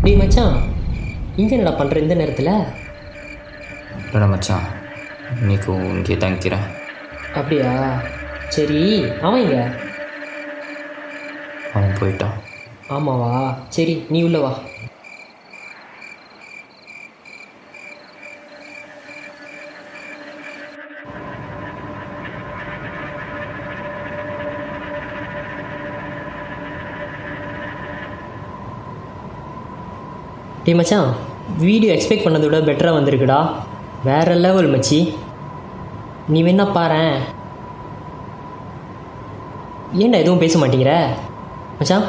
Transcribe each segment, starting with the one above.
டேய் மச்சான், இங்கே என்னடா பண்ணுற இந்த நேரத்தில்? இல்லைடா மச்சான், இன்னைக்கு இங்கே தங்கிக்கிறேன். அப்படியா? சரி, அவன் இங்க? அவன் போயிட்டான். ஆமாவா? சரி, நீ உள்ள வா. டேய் மச்சான், வீடியோ எக்ஸ்பெக்ட் பண்ணதை விட பெட்டராக வந்திருக்குடா. வேறு லெவல் மச்சி. நீ வேணா பாரேன். ஏன்டா எதுவும் பேச மாட்டேங்கிற மச்சான்?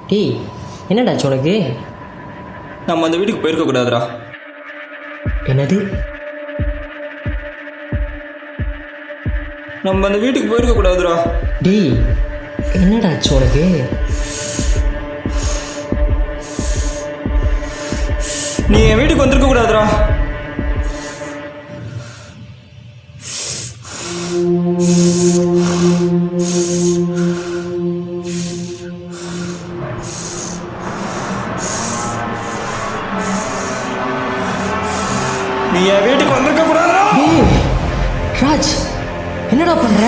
டேய், என்னடாச்சு உனக்கு? நம்ம அந்த வீட்டுக்கு போயிருக்க கூடாதுடா. என்னது? நம்ம அந்த வீட்டுக்கு போயிருக்க கூடாதுடா. டேய், என்னடாச்சு உனக்கு? நீ என் வீட்டுக்கு வந்திருக்க கூடாதுடா. நீ என் வீட்டுக்கு வந்திருக்க கூடாதுடா. டேய் ராஜ், என்னடா பண்ற?